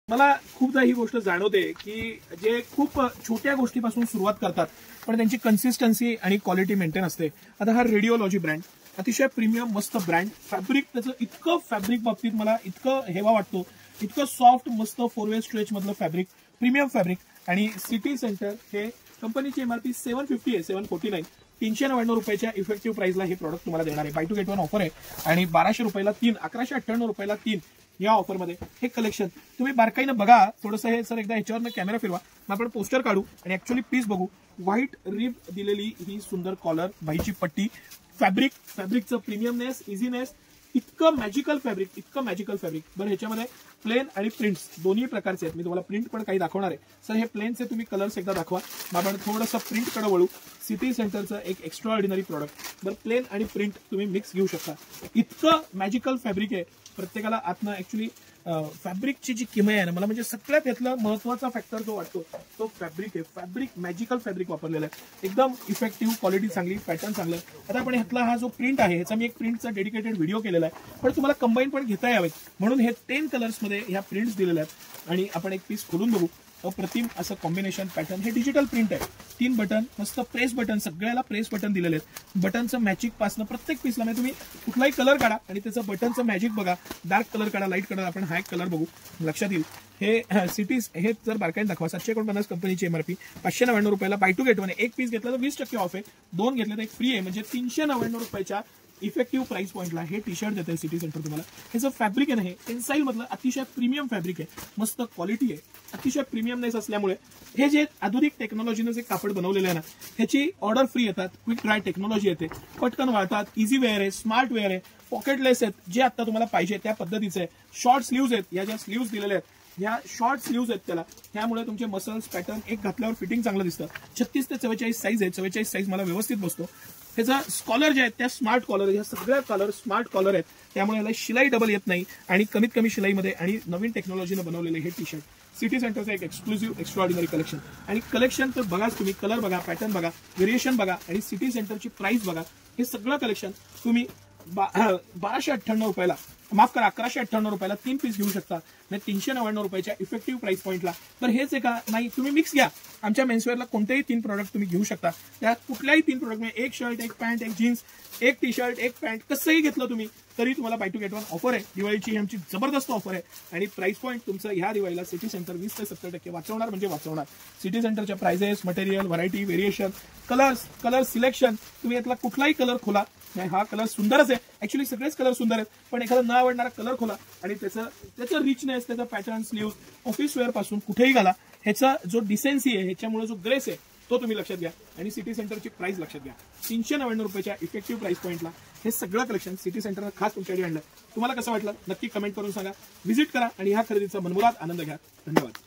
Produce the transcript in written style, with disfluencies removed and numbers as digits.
मला खूपदा ही गोष्ट जाणवते की जे खूप छोट्या गोष्टीपासून सुरुवात करतात पण त्यांची कन्सिस्टन्सी आणि क्वालिटी मेंटेन असते. आता हा रेडिओलॉजी ब्रँड अतिशय प्रीमियम मस्त ब्रँड, फॅब्रिक त्याचं इतकं फॅब्रिक बाबतीत मला इतकं हेवा वाटतो, इतकं सॉफ्ट मस्त 4 वे स्ट्रेच मधलं फॅब्रिक, प्रीमियम फॅब्रिक. आणि सिटी सेंटर हे कंपनीची एमआरपी 750 आहे, 749, 399 रुपयाच्या इफेक्टिव्ह प्राइसला हे प्रोडक्ट तुम्हाला देणार आहे. Buy two get one offer आहे आणि 1200 रुपयाला 3, 1198 रुपयाला 3 या ऑफरमध्ये हे कलेक्शन तुम्ही बारकाईनं बघा. थोडंसं हे सर एकदा ह्याच्यावरनं कॅमेरा फिरवा, मग आपण पोस्टर काढू आणि ऍक्च्युअली पीस बघू. व्हाईट रिब दिलेली ही सुंदर कॉलर, बाईची पट्टी, फॅब्रिकचं प्रीमियमनेस, इझीनेस, इतकं मॅजिकल फॅब्रिक, इतकं मॅजिकल फॅब्रिक. बरं ह्याच्यामध्ये प्लेन आणि प्रिंट्स दोन्ही प्रकारचे आहेत. मी तुम्हाला प्रिंट पण काही दाखवणार आहे. सर हे प्लेनचे तुम्ही कलर्स एकदा दाखवा, मग आपण थोडंसं प्रिंटकडे वळू. सिटी सेंटरचं एक एक्स्ट्रा ऑर्डिनरी प्रोडक्ट. बरं प्लेन आणि प्रिंट तुम्ही मिक्स घेऊ शकता. इतकं मॅजिकल फॅब्रिक आहे. प्रत्येकाला आतनं ऍक्च्युली फॅब्रिकची जी किमया आहे ना, मला म्हणजे सगळ्यात यातला महत्वाचा फॅक्टर जो वाटतो तो फॅब्रिक आहे. फॅब्रिक मॅजिकल फॅब्रिक वापरलेलं आहे, एकदम इफेक्टिव्ह, क्वालिटी चांगली, पॅटर्न चांगलं. आता आपण ह्यातला हा जो प्रिंट आहे ह्याचा मी एक प्रिंटचा डेडिकेटेड व्हिडिओ केलेला आहे, पण तुम्हाला कंबाईन पण घेता यावेत म्हणून हे 10 कलर्समध्ये ह्या प्रिंट्स दिलेल्या आहेत. आणि आपण एक पीस खोलून बघू. अप्रतिम असं कॉम्बिनेशन पॅटर्न. हे डिजिटल प्रिंट आहे. 3 बटन, मस्त प्रेस बटन, सगळ्याला प्रेस बटन दिलेले आहेत. बटनचं मॅजिक पासनं प्रत्येक पीसला म्हणजे तुम्ही कुठलाही कलर काढा आणि त्याचं बटनचं मॅजिक बघा. डार्क कलर काढा, लाईट कलर, आपण हा एक कलर बघू, लक्षात येईल. हे सिटीज हे जर बारकाईने दाखवा. 749 कंपनीची एमआरपी, 599 रुपयाला बाय टू गेट वन. एक पीस घेतला तर 20% ऑफ आहे, 2 घेतले तर एक फ्री आहे. म्हणजे 399 रुपयाच्या इफेक्टिव्ह प्राइस पॉइंटला हे टी शर्ट देते सिटी सेंटर तुम्हाला. हे जो फॅब्रिक आहे ना, हे टेन्साईल मधलं अतिशय प्रीमियम फॅब्रिक आहे, मस्त क्वालिटी आहे, अतिशय प्रीमियमनेस असल्यामुळे हे जे आधुनिक टेक्नॉलॉजीनं जे कापड बनवलेलं आहे ना, ह्याची ऑर्डर फ्री येतात, क्विक ड्राय टेक्नॉलॉजी येते, पटकन वाळतात, इझी वेअर आहे, स्मार्ट वेअर आहे, पॉकेटलेस आहेत, जे आता तुम्हाला पाहिजे त्या पद्धतीचे आहे. शॉर्ट स्लीव्ज आहेत, या ज्या स्लीव्ज दिलेल्या आहेत ह्या शॉर्ट स्लीव्ज आहेत त्याला, त्यामुळे तुमचे मसल्स पॅटर्न एक घातल्यावर फिटिंग चांगलं दिसतं. 36 ते 44 साईज आहे, 44 साईज मला व्यवस्थित बसतो. ह्याचा स्कॉलर जे आहेत त्या स्मार्ट कॉलर, ह्या सगळ्या कॉलर स्मार्ट कॉलर आहेत, त्यामुळे याला शिलाई डबल येत नाही आणि कमीत कमी शिलाईमध्ये आणि नवीन टेक्नॉलॉजीनं बनवलेले हे टी शर्ट सिटी सेंटरचं एक एक्सक्लुझिव्ह एक्स्ट्राऑर्डिनरी कलेक्शन. आणि कलेक्शन तर बघाच तुम्ही, कलर बघा, पॅटर्न बघा, व्हेरिएशन बघा आणि सिटी सेंटरची प्राइस बघा. हे सगळं कलेक्शन तुम्ही 1298 रुपयाला, माफ करा 1198 रुपयाला 3 पीस घेऊ शकता. म्हणजे 399 रुपयाच्या इफेक्टिव्ह प्राइस पॉइंटला. तर हेच आहे का? नाही, तुम्ही मिक्स घ्या. आमच्या मेन्सवेअरला कोणतेही 3 प्रोडक्ट तुम्ही घेऊ शकता. त्यात कुठल्याही 3 प्रोडक्ट म्हणजे एक शर्ट, एक पॅन्ट, एक जीन्स, एक टी शर्ट, एक पॅन्ट, कसंही घेतलं तुम्ही तरी तुम्हाला buy two get one offer आहे. दिवाळीची ही आमची जबरदस्त ऑफर आहे आणि प्राइस पॉईंट तुमचं ह्या दिवाळीला सिटी सेंटर 20 ते 70% वाचवणार म्हणजे वाचवणार. सिटी सेंटरच्या prices, material, variety, variation, colour selection, तुम्ही यातला कुठलाही कलर खोला. हा कलर सुंदरच आहे, ऍक्च्युली सगळेच कलर सुंदर आहेत, पण एखादा न आवडणारा कलर खोला आणि त्याचं रिचनेस, त्याचा पॅटर्न, स्लीव्ह, ऑफिस वेअर पासून कुठेही घाला. ह्याचा जो डिसेन्सी आहे, ह्याच्यामुळे जो ग्रेस आहे तो तुम्ही लक्षात घ्या. आणि सिटी सेंटरची प्राइस लक्षात घ्या. 399 रुपयाच्या इफेक्टिव्ह प्राइस पॉइंटला हे सगळं कलेक्शन सिटी सेंटरनं खास तुमच्याकडे आणलं. तुम्हाला कसं वाटलं नक्की कमेंट करून सांगा. व्हिजिट करा आणि ह्या खरेदीचा मनमुराद आनंद घ्या. धन्यवाद.